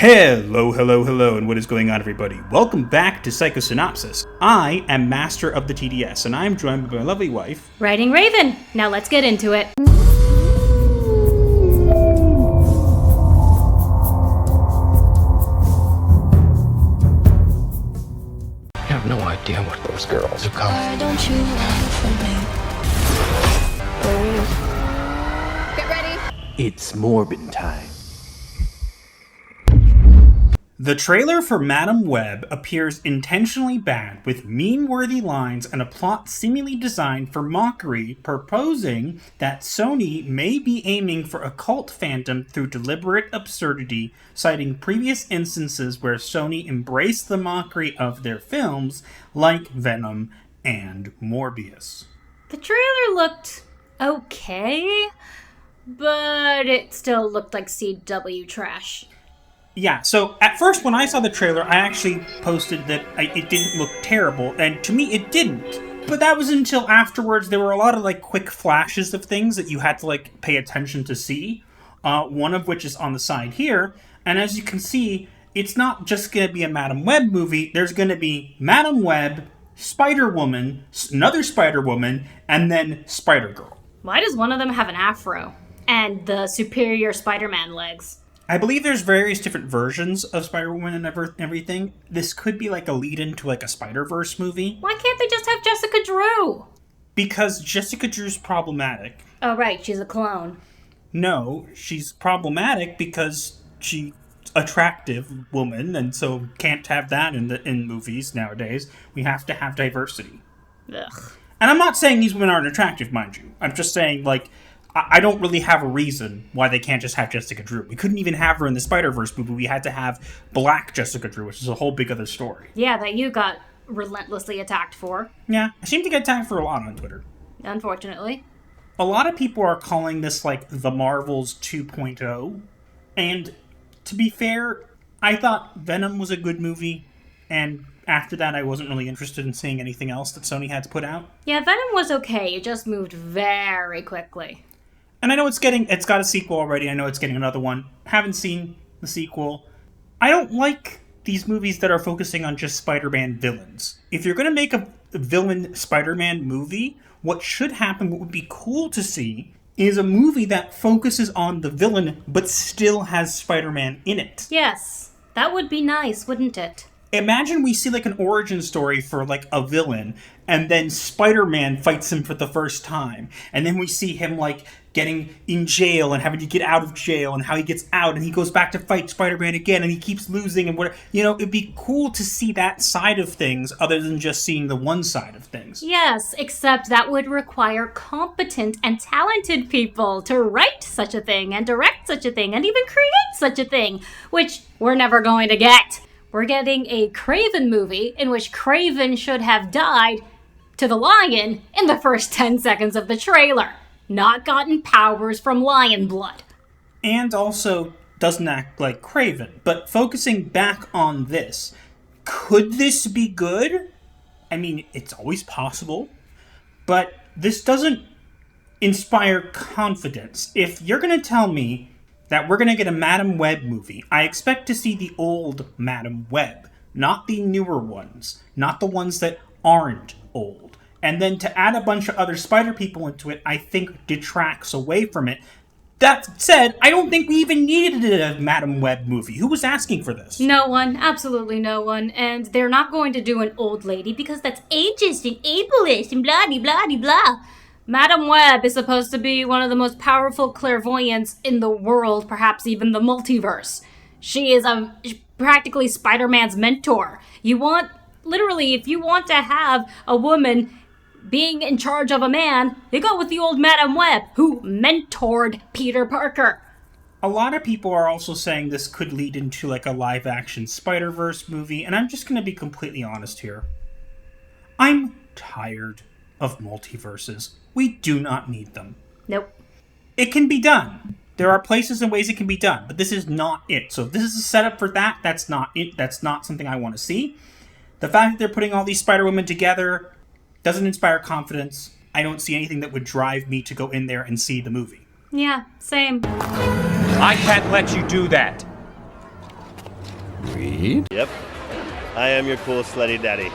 Hello, and what is going on, everybody? Welcome back to Psycho-Synopsis. I am Master of the TDS, and I am joined by my lovely wife, WritingRaven. Now let's get into it. I have no idea what those girls are called. Why don't you run from me? Get ready. It's Morbin time. The trailer for Madam Web appears intentionally bad, with meme-worthy lines and a plot seemingly designed for mockery, proposing that Sony may be aiming for a cult fandom through deliberate absurdity, citing previous instances where Sony embraced the mockery of their films, like Venom and Morbius. The trailer looked okay, but it still looked like CW trash. Yeah, so at first when I saw the trailer, I actually posted that it didn't look terrible, and to me it didn't. But that was until afterwards. There were a lot of quick flashes of things that you had to pay attention to see, one of which is on the side here, and as you can see, it's not just going to be a Madam Web movie. There's going to be Madam Web, Spider-Woman, another Spider-Woman, and then Spider-Girl. Why does one of them have an afro? And the superior Spider-Man legs? I believe there's various different versions of Spider-Woman and everything. This could be a lead-in to a Spider-Verse movie. Why can't they just have Jessica Drew? Because Jessica Drew's problematic. Oh, right, she's a clone. No, she's problematic because she's attractive woman, and so can't have that in movies nowadays. We have to have diversity. Ugh. And I'm not saying these women aren't attractive, mind you. I'm just saying, I don't really have a reason why they can't just have Jessica Drew. We couldn't even have her in the Spider-Verse movie. We had to have black Jessica Drew, which is a whole big other story. Yeah, that you got relentlessly attacked for. Yeah, I seem to get attacked for a lot on Twitter. Unfortunately. A lot of people are calling this, the Marvels 2.0. And to be fair, I thought Venom was a good movie. And after that, I wasn't really interested in seeing anything else that Sony had to put out. Yeah, Venom was okay. It just moved very quickly. And I know it's got a sequel already. I know it's getting another one. Haven't seen the sequel. I don't like these movies that are focusing on just Spider-Man villains. If you're going to make a villain Spider-Man movie, what should happen, what would be cool to see, is a movie that focuses on the villain but still has Spider-Man in it. Yes, that would be nice, wouldn't it? Imagine we see an origin story for a villain, and then Spider-Man fights him for the first time, and then we see him getting in jail and having to get out of jail, and how he gets out and he goes back to fight Spider-Man again, and he keeps losing, and whatever. It'd be cool to see that side of things other than just seeing the one side of things. Yes, except that would require competent and talented people to write such a thing and direct such a thing and even create such a thing, which we're never going to get. We're getting a Kraven movie in which Kraven should have died to the lion in the first 10 seconds of the trailer, not gotten powers from lion blood. And also doesn't act like Kraven. But focusing back on this, could this be good? I mean, it's always possible, but this doesn't inspire confidence. If you're going to tell me that we're going to get a Madam Web movie, I expect to see the old Madam Web, not the newer ones, not the ones that aren't old. And then to add a bunch of other Spider people into it, I think detracts away from it. That said, I don't think we even needed a Madam Web movie. Who was asking for this? No one, absolutely no one. And they're not going to do an old lady because that's ageist and ableist and blah-de-blah-de-blah. Madam Web is supposed to be one of the most powerful clairvoyants in the world, perhaps even the multiverse. She is practically Spider-Man's mentor. If you want to have a woman being in charge of a man, you go with the old Madam Web, who mentored Peter Parker. A lot of people are also saying this could lead into a live-action Spider-Verse movie, and I'm just going to be completely honest here. I'm tired of multiverses. We do not need them. Nope. It can be done. There are places and ways it can be done, but this is not it. So if this is a setup for that, that's not it. That's not something I want to see. The fact that they're putting all these Spider-Women together doesn't inspire confidence. I don't see anything that would drive me to go in there and see the movie. Yeah, same. I can't let you do that. Reed? Yep. I am your cool slutty daddy.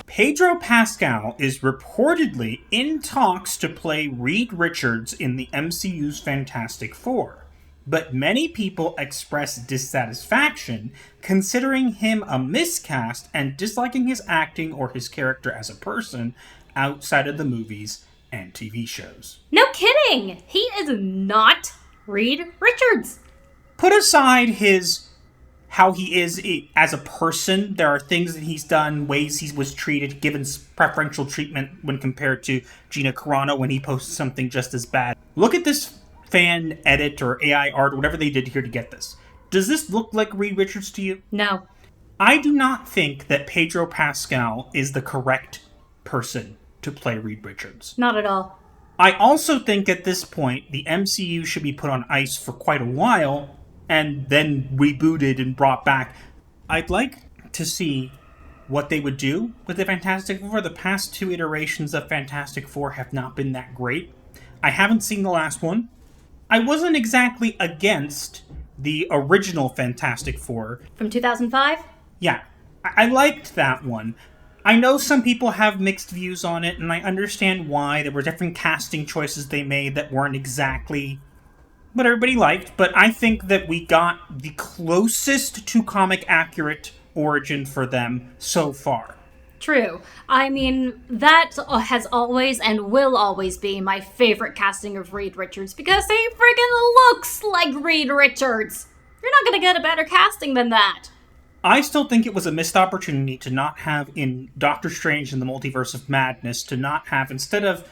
Pedro Pascal is reportedly in talks to play Reed Richards in the MCU's Fantastic Four, but many people express dissatisfaction considering him a miscast and disliking his acting or his character as a person outside of the movies and TV shows. No kidding! He is not Reed Richards. Put aside how he is as a person, there are things that he's done, ways he was treated, given preferential treatment when compared to Gina Carano when he posted something just as bad. Look at this fan edit or AI art or whatever they did here to get this. Does this look like Reed Richards to you? No. I do not think that Pedro Pascal is the correct person to play Reed Richards. Not at all. I also think at this point, the MCU should be put on ice for quite a while and then rebooted and brought back. I'd like to see what they would do with the Fantastic Four. The past two iterations of Fantastic Four have not been that great. I haven't seen the last one. I wasn't exactly against the original Fantastic Four. From 2005? Yeah, I liked that one. I know some people have mixed views on it, and I understand why. There were different casting choices they made that weren't exactly what everybody liked, but I think that we got the closest to comic accurate origin for them so far. True. I mean, that has always and will always be my favorite casting of Reed Richards because he friggin' looks like Reed Richards. You're not gonna get a better casting than that. I still think it was a missed opportunity to not have in Doctor Strange in the Multiverse of Madness, to not have, instead of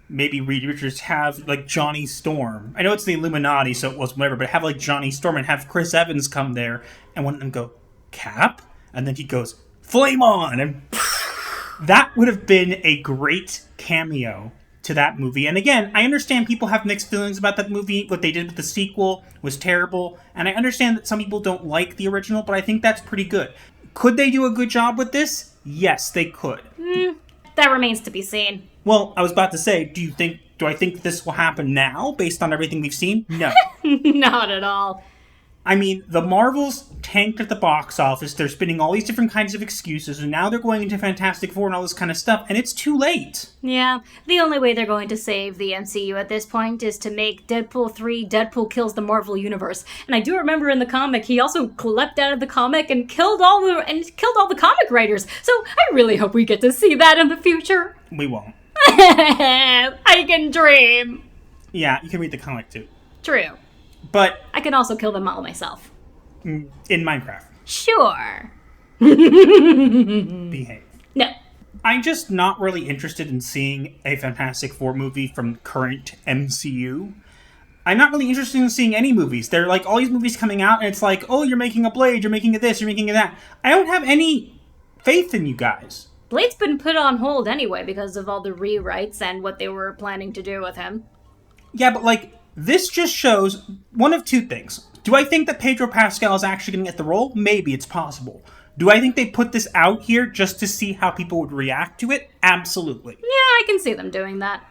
maybe Reed Richards, have like Johnny Storm. I know it's the Illuminati, so it was whatever, but have like Johnny Storm and have Chris Evans come there and one of them go, Cap? And then he goes, Flame on! And that would have been a great cameo to that movie. And again, I understand people have mixed feelings about that movie. What they did with the sequel was terrible. And I understand that some people don't like the original, but I think that's pretty good. Could they do a good job with this? Yes, they could. That remains to be seen. Well, I was about to say, do I think this will happen now, based on everything we've seen? No. Not at all. I mean, the Marvels tanked at the box office. They're spinning all these different kinds of excuses, and now they're going into Fantastic Four and all this kind of stuff, and it's too late. Yeah, the only way they're going to save the MCU at this point is to make Deadpool 3 Deadpool Kills the Marvel Universe. And I do remember in the comic, he also leapt out of the comic and killed all the comic writers. So I really hope we get to see that in the future. We won't. I can dream. Yeah, you can read the comic too. True. But I can also kill them all myself. in Minecraft. Sure. Behave. No. I'm just not really interested in seeing a Fantastic Four movie from current MCU. I'm not really interested in seeing any movies. There are like all these movies coming out, and it's like, oh, you're making a Blade, you're making a this, you're making a that. I don't have any faith in you guys. Blade's been put on hold anyway because of all the rewrites and what they were planning to do with him. Yeah, but like, this just shows one of two things. Do I think that Pedro Pascal is actually going to get the role? Maybe, it's possible. Do I think they put this out here just to see how people would react to it? Absolutely. Yeah, I can see them doing that.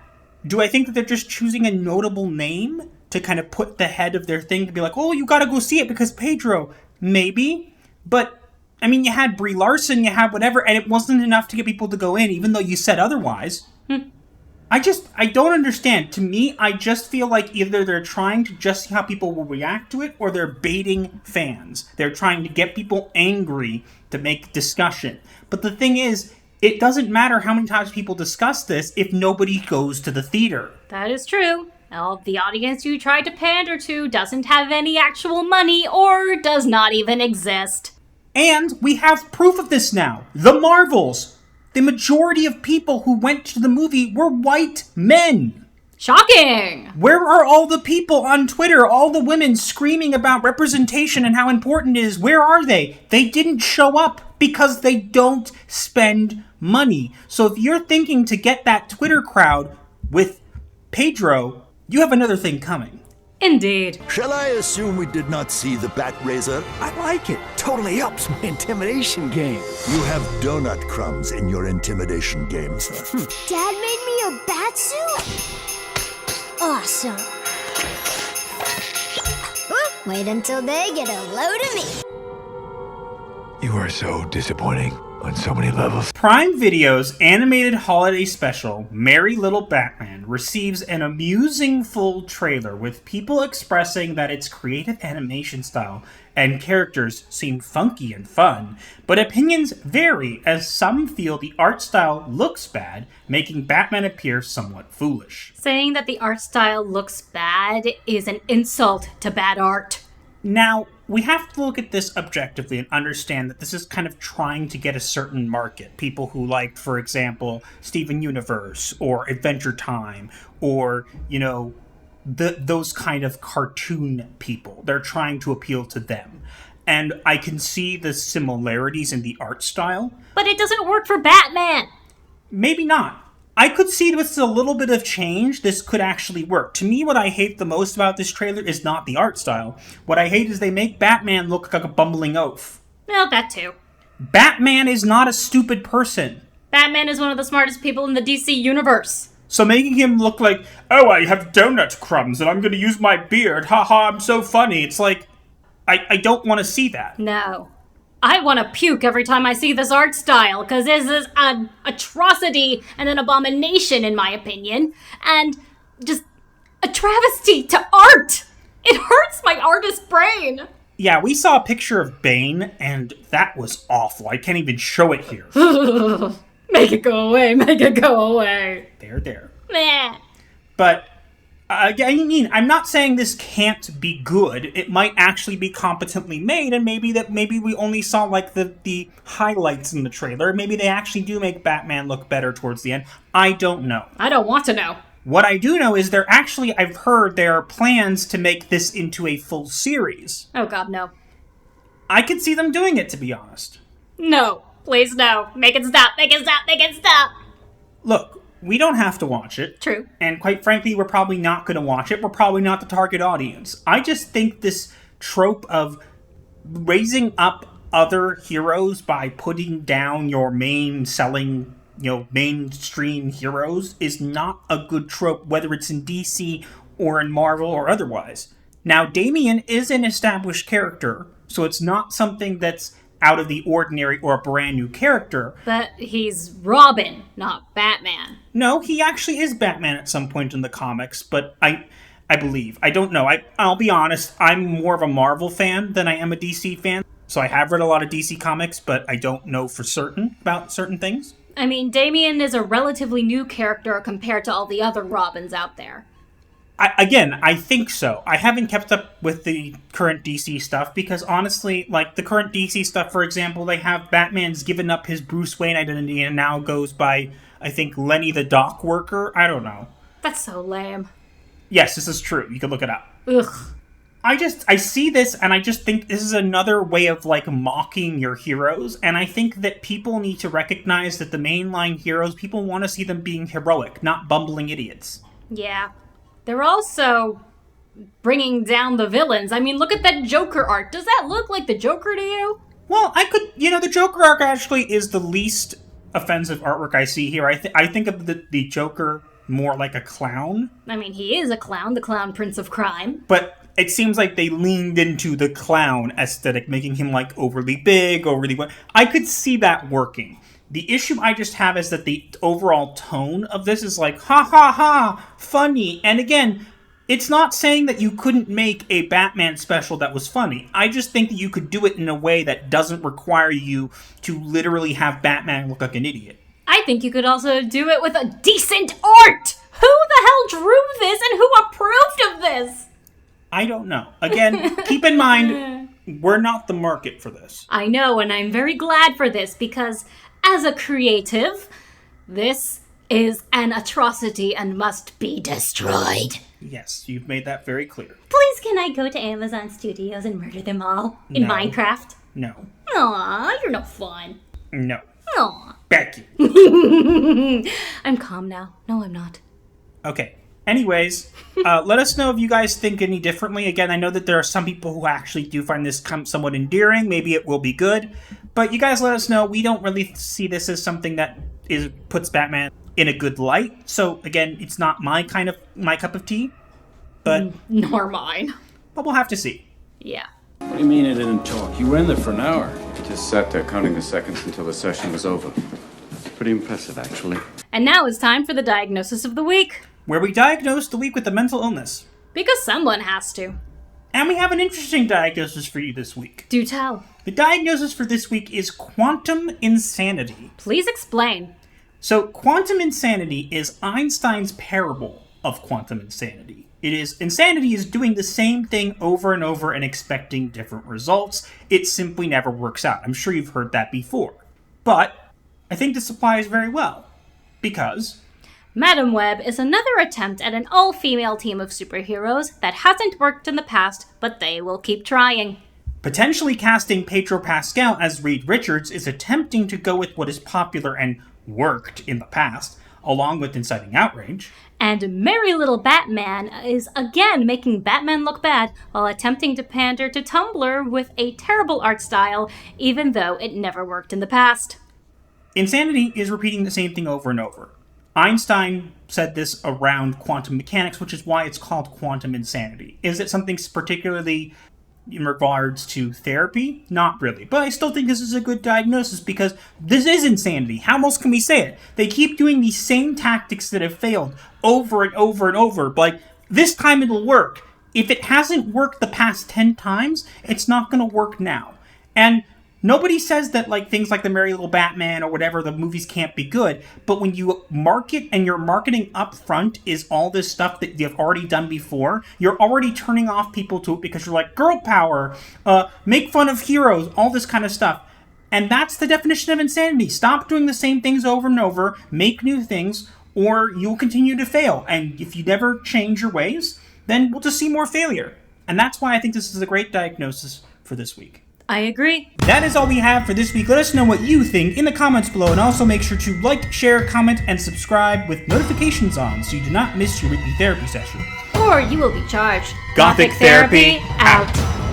Do I think that they're just choosing a notable name to kind of put the head of their thing to be like, oh, you gotta go see it because Pedro? Maybe. But, I mean, you had Brie Larson, you had whatever, and it wasn't enough to get people to go in, even though you said otherwise. I don't understand. To me, I just feel like either they're trying to just see how people will react to it, or they're baiting fans. They're trying to get people angry to make discussion. But the thing is, it doesn't matter how many times people discuss this if nobody goes to the theater. That is true. Well, the audience you tried to pander to doesn't have any actual money or does not even exist. And we have proof of this now. The Marvels. The majority of people who went to the movie were white men. Shocking! Where are all the people on Twitter, all the women screaming about representation and how important it is? Where are they? They didn't show up because they don't spend money. So if you're thinking to get that Twitter crowd with Pedro, you have another thing coming. Indeed. Shall I assume we did not see the bat razor? I like it. Totally ups my intimidation game. You have donut crumbs in your intimidation game, sir. Dad made me a bat suit? Awesome. Wait until they get a load of me. You are so disappointing on so many levels. Prime Video's animated holiday special, Merry Little Batman, receives an amusing full trailer with people expressing that its creative animation style and characters seem funky and fun, but opinions vary as some feel the art style looks bad, making Batman appear somewhat foolish. Saying that the art style looks bad is an insult to bad art. Now, we have to look at this objectively and understand that this is kind of trying to get a certain market. People who like, for example, Steven Universe or Adventure Time or, those kind of cartoon people. They're trying to appeal to them. And I can see the similarities in the art style. But it doesn't work for Batman! Maybe not. I could see with a little bit of change, this could actually work. To me, what I hate the most about this trailer is not the art style. What I hate is they make Batman look like a bumbling oaf. Well, that too. Batman is not a stupid person. Batman is one of the smartest people in the DC universe. So making him look like, oh, I have donut crumbs and I'm going to use my beard. Haha, I'm so funny. It's like, I don't want to see that. No. I want to puke every time I see this art style, because this is an atrocity and an abomination, in my opinion, and just a travesty to art. It hurts my artist brain. Yeah, we saw a picture of Bane, and that was awful. I can't even show it here. Make it go away, make it go away. There. Meh. But, I'm not saying this can't be good. It might actually be competently made, and maybe we only saw, like, the highlights in the trailer. Maybe they actually do make Batman look better towards the end. I don't know. I don't want to know. What I do know is I've heard there are plans to make this into a full series. Oh god, no. I could see them doing it, to be honest. No. Please no. Make it stop, make it stop, make it stop! Look, we don't have to watch it. True. And quite frankly, we're probably not going to watch it. We're probably not the target audience. I just think this trope of raising up other heroes by putting down your main selling, mainstream heroes is not a good trope, whether it's in DC or in Marvel or otherwise. Now, Damian is an established character, so it's not something that's out of the ordinary or a brand new character. But he's Robin, not Batman. No, he actually is Batman at some point in the comics, but I believe. I don't know. I'll be honest, I'm more of a Marvel fan than I am a DC fan, so I have read a lot of DC comics, but I don't know for certain about certain things. I mean, Damian is a relatively new character compared to all the other Robins out there. I think so. I haven't kept up with the current DC stuff because honestly, like the current DC stuff, for example, they have Batman's given up his Bruce Wayne identity and now goes by, I think, Lenny the Dock Worker. I don't know. That's so lame. Yes, this is true. You can look it up. Ugh. I see this and I just think this is another way of like mocking your heroes. And I think that people need to recognize that the mainline heroes, people want to see them being heroic, not bumbling idiots. Yeah. They're also bringing down the villains. I mean, look at that Joker art. Does that look like the Joker to you? Well, the Joker arc actually is the least offensive artwork I see here. I think of the Joker more like a clown. I mean, he is a clown, the clown prince of crime. But it seems like they leaned into the clown aesthetic, making him like overly big, I could see that working. The issue I just have is that the overall tone of this is like, ha ha ha, funny. And again, it's not saying that you couldn't make a Batman special that was funny. I just think that you could do it in a way that doesn't require you to literally have Batman look like an idiot. I think you could also do it with a decent art! Who the hell drew this and who approved of this? I don't know. Again, keep in mind, we're not the market for this. I know, and I'm very glad for this because as a creative, this is an atrocity and must be destroyed. Yes, you've made that very clear. Please can I go to Amazon Studios and murder them all in Minecraft? No. Aw, you're no fun. No. Aw. Becky. I'm calm now. No, I'm not. Okay. Anyways, let us know if you guys think any differently. Again, I know that there are some people who actually do find this somewhat endearing. Maybe it will be good. But you guys let us know. We don't really see this as something that puts Batman in a good light. So, again, it's not my cup of tea. But Nor mine. But we'll have to see. Yeah. What do you mean I didn't talk? You were in there for an hour. Just sat there counting the seconds until the session was over. Pretty impressive, actually. And now it's time for the diagnosis of the week. Where we diagnose the week with a mental illness. Because someone has to. And we have an interesting diagnosis for you this week. Do tell. The diagnosis for this week is quantum insanity. Please explain. So, quantum insanity is Einstein's parable of quantum insanity. Insanity is doing the same thing over and over and expecting different results. It simply never works out. I'm sure you've heard that before. But I think this applies very well. Because Madam Web is another attempt at an all-female team of superheroes that hasn't worked in the past, but they will keep trying. Potentially casting Pedro Pascal as Reed Richards is attempting to go with what is popular and worked in the past, along with inciting outrage. And Merry Little Batman is again making Batman look bad while attempting to pander to Tumblr with a terrible art style, even though it never worked in the past. Insanity is repeating the same thing over and over. Einstein said this around quantum mechanics, which is why it's called quantum insanity. Is it something particularly in regards to therapy? Not really. But I still think this is a good diagnosis because this is insanity. How else can we say it? They keep doing these same tactics that have failed over and over and over. Like, this time it'll work. If it hasn't worked the past 10 times, it's not going to work now. And nobody says that, like, things like the Merry Little Batman or whatever, the movies can't be good. But when you market and your marketing up front is all this stuff that you've already done before, you're already turning off people to it because you're like, girl power, make fun of heroes, all this kind of stuff. And that's the definition of insanity. Stop doing the same things over and over, make new things, or you'll continue to fail. And if you never change your ways, then we'll just see more failure. And that's why I think this is a great diagnosis for this week. I agree. That is all we have for this week. Let us know what you think in the comments below, and also make sure to like, share, comment, and subscribe with notifications on so you do not miss your weekly therapy session. Or you will be charged. Gothic Therapy out.